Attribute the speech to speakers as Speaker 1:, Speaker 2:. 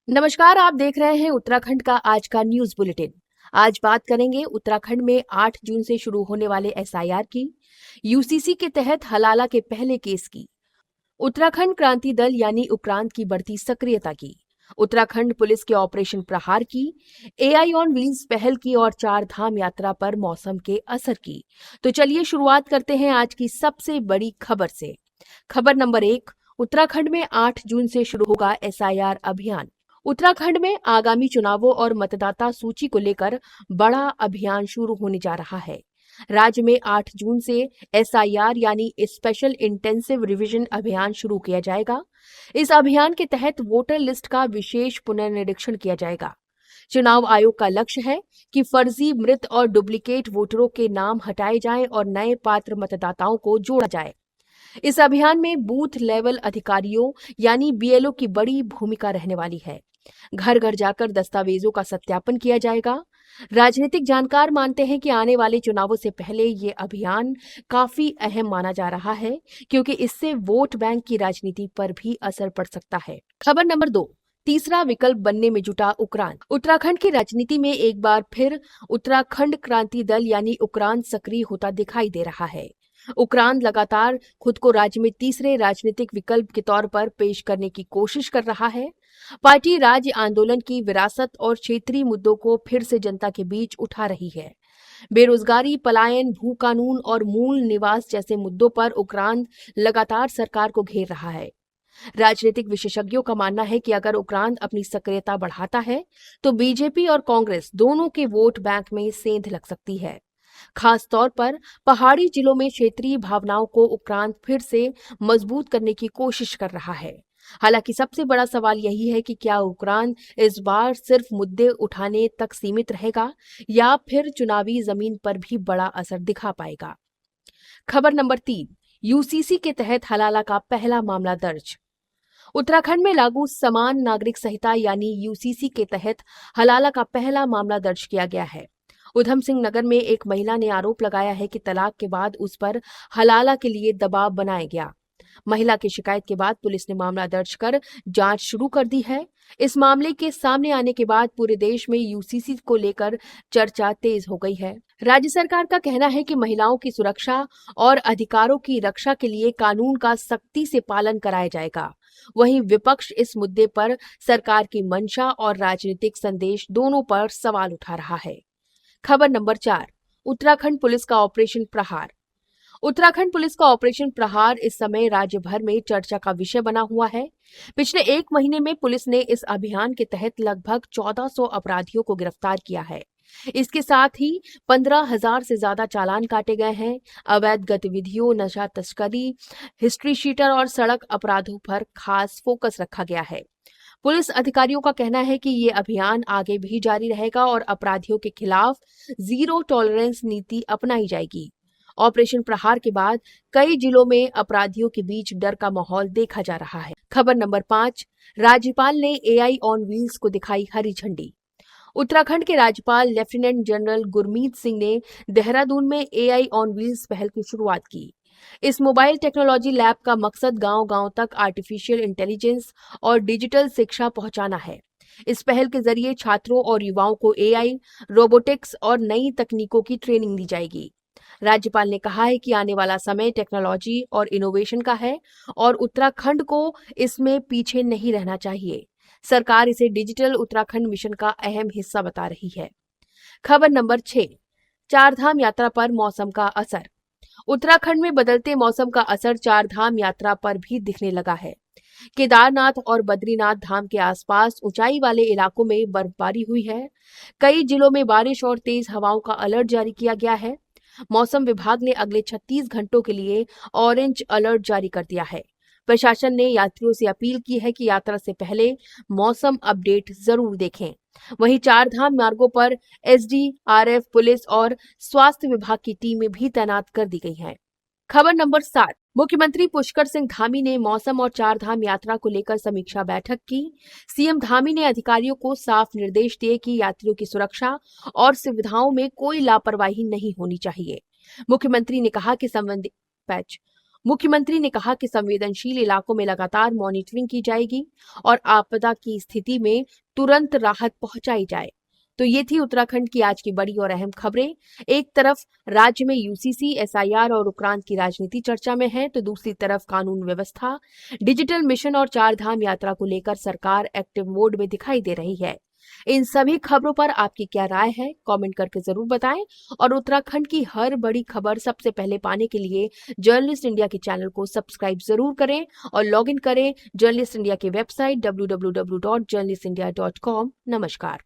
Speaker 1: नमस्कार, आप देख रहे हैं उत्तराखंड का आज का न्यूज बुलेटिन। आज बात करेंगे उत्तराखंड में 8 जून से शुरू होने वाले एसआईआर की, यूसीसी के तहत हलाला के पहले केस की, उत्तराखंड क्रांति दल यानी उक्रांद की बढ़ती सक्रियता की, उत्तराखंड पुलिस के ऑपरेशन प्रहार की, एआई ऑन व्हील्स पहल की और चार धाम यात्रा पर मौसम के असर की। तो चलिए शुरुआत करते हैं आज की सबसे बड़ी खबर से। खबर नंबर 1, उत्तराखंड में 8 जून से शुरू होगा एसआईआर अभियान। उत्तराखंड में आगामी चुनावों और मतदाता सूची को लेकर बड़ा अभियान शुरू होने जा रहा है। राज्य में 8 जून से एसआईआर यानी स्पेशल इंटेंसिव रिवीजन अभियान शुरू किया जाएगा। इस अभियान के तहत वोटर लिस्ट का विशेष पुनर्निरीक्षण किया जाएगा। चुनाव आयोग का लक्ष्य है कि फर्जी, मृत और डुप्लीकेट वोटरों के नाम हटाए जाएं और नए पात्र मतदाताओं को जोड़ा जाए। इस अभियान में बूथ लेवल अधिकारियों यानी बीएलओ की बड़ी भूमिका रहने वाली है। घर घर जाकर दस्तावेजों का सत्यापन किया जाएगा। राजनीतिक जानकार मानते हैं कि आने वाले चुनावों से पहले ये अभियान काफी अहम माना जा रहा है, क्योंकि इससे वोट बैंक की राजनीति पर भी असर पड़ सकता है। खबर नंबर 2, तीसरा विकल्प बनने में जुटा उक्रांद। उत्तराखंड की राजनीति में एक बार फिर उत्तराखंड क्रांति दल यानी उक्रांद सक्रिय होता दिखाई दे रहा है। उक्रांद लगातार खुद को राज्य में तीसरे राजनीतिक विकल्प के तौर पर पेश करने की कोशिश कर रहा है। पार्टी राज्य आंदोलन की विरासत और क्षेत्रीय मुद्दों को फिर से जनता के बीच उठा रही है। बेरोजगारी, पलायन, भू कानून और मूल निवास जैसे मुद्दों पर उक्रांद लगातार सरकार को घेर रहा है। राजनीतिक विशेषज्ञों का मानना है कि अगर उक्रांद अपनी सक्रियता बढ़ाता है तो बीजेपी और कांग्रेस दोनों के वोट बैंक में सेंध लग सकती है। खास तौर पर पहाड़ी जिलों में क्षेत्रीय भावनाओं को उक्रांद फिर से मजबूत करने की कोशिश कर रहा है। हालांकि सबसे बड़ा सवाल यही है कि क्या उक्रांद इस बार सिर्फ मुद्दे उठाने तक सीमित रहेगा या फिर चुनावी जमीन पर भी बड़ा असर दिखा पाएगा। खबर नंबर 3, यूसीसी के तहत हलाला का पहला मामला दर्ज। उत्तराखंड में लागू समान नागरिक संहिता यानी यूसीसी के तहत हलाला का पहला मामला दर्ज किया गया है। उधम सिंह नगर में एक महिला ने आरोप लगाया है कि तलाक के बाद उस पर हलाला के लिए दबाव बनाया गया। महिला की शिकायत के बाद पुलिस ने मामला दर्ज कर जांच शुरू कर दी है। इस मामले के सामने आने के बाद पूरे देश में यूसीसी को लेकर चर्चा तेज हो गई है। राज्य सरकार का कहना है कि महिलाओं की सुरक्षा और अधिकारों की रक्षा के लिए कानून का सख्ती से पालन कराया जाएगा। वहीं विपक्ष इस मुद्दे पर सरकार की मंशा और राजनीतिक संदेश दोनों पर सवाल उठा रहा है। खबर नंबर 4, उत्तराखंड पुलिस का ऑपरेशन प्रहार। उत्तराखंड पुलिस का ऑपरेशन प्रहार इस समय राज्य भर में चर्चा का विषय बना हुआ है। पिछले एक महीने में पुलिस ने इस अभियान के तहत लगभग 1400 अपराधियों को गिरफ्तार किया है। इसके साथ ही 15,000 से ज्यादा चालान काटे गए हैं। अवैध गतिविधियों, नशा तस्करी, हिस्ट्री शीटर और सड़क अपराधों पर खास फोकस रखा गया है। पुलिस अधिकारियों का कहना है कि ये अभियान आगे भी जारी रहेगा और अपराधियों के खिलाफ जीरो टॉलरेंस नीति अपनाई जाएगी। ऑपरेशन प्रहार के बाद कई जिलों में अपराधियों के बीच डर का माहौल देखा जा रहा है। खबर नंबर 5, राज्यपाल ने एआई ऑन व्हील्स को दिखाई हरी झंडी। उत्तराखंड के राज्यपाल लेफ्टिनेंट जनरल गुरमीत सिंह ने देहरादून में एआई ऑन व्हील्स पहल की शुरुआत की। इस मोबाइल टेक्नोलॉजी लैब का मकसद गांव-गांव तक आर्टिफिशियल इंटेलिजेंस और डिजिटल शिक्षा पहुंचाना है। इस पहल के जरिए छात्रों और युवाओं को एआई, रोबोटिक्स और नई तकनीकों की ट्रेनिंग दी जाएगी। राज्यपाल ने कहा है कि आने वाला समय टेक्नोलॉजी और इनोवेशन का है और उत्तराखंड को इसमें पीछे नहीं रहना चाहिए। सरकार इसे डिजिटल उत्तराखंड मिशन का अहम हिस्सा बता रही है। खबर नंबर 6, चारधाम यात्रा पर मौसम का असर। उत्तराखंड में बदलते मौसम का असर चारधाम यात्रा पर भी दिखने लगा है। केदारनाथ और बद्रीनाथ धाम के आसपास ऊंचाई वाले इलाकों में बर्फबारी हुई है। कई जिलों में बारिश और तेज हवाओं का अलर्ट जारी किया गया है। मौसम विभाग ने अगले 36 घंटों के लिए ऑरेंज अलर्ट जारी कर दिया है। प्रशासन ने यात्रियों से अपील की है कि यात्रा से पहले मौसम अपडेट जरूर देखें। वहीं चारधाम मार्गों पर एसडीआरएफ, पुलिस और स्वास्थ्य विभाग की टीमें भी तैनात कर दी गई हैं। खबर नंबर 7, मुख्यमंत्री पुष्कर सिंह धामी ने मौसम और चारधाम यात्रा को लेकर समीक्षा बैठक की। सीएम धामी ने अधिकारियों को साफ निर्देश दिए कि यात्रियों की सुरक्षा और सुविधाओं में कोई लापरवाही नहीं होनी चाहिए। मुख्यमंत्री ने कहा कि संबंधित पैच मुख्यमंत्री ने कहा कि संवेदनशील इलाकों में लगातार मॉनिटरिंग की जाएगी और आपदा की स्थिति में तुरंत राहत पहुंचाई जाए। तो ये थी उत्तराखंड की आज की बड़ी और अहम खबरें। एक तरफ राज्य में यूसीसी, एसआईआर और उपरांत की राजनीति चर्चा में है, तो दूसरी तरफ कानून व्यवस्था, डिजिटल मिशन और चार धाम यात्रा को लेकर सरकार एक्टिव मोड में दिखाई दे रही है। इन सभी खबरों पर आपकी क्या राय है, कमेंट करके जरूर बताएं। और उत्तराखंड की हर बड़ी खबर सबसे पहले पाने के लिए जर्नलिस्ट इंडिया के चैनल को सब्सक्राइब जरूर करें और लॉग इन करें जर्नलिस्ट इंडिया की वेबसाइट www.journalistindia.com। नमस्कार।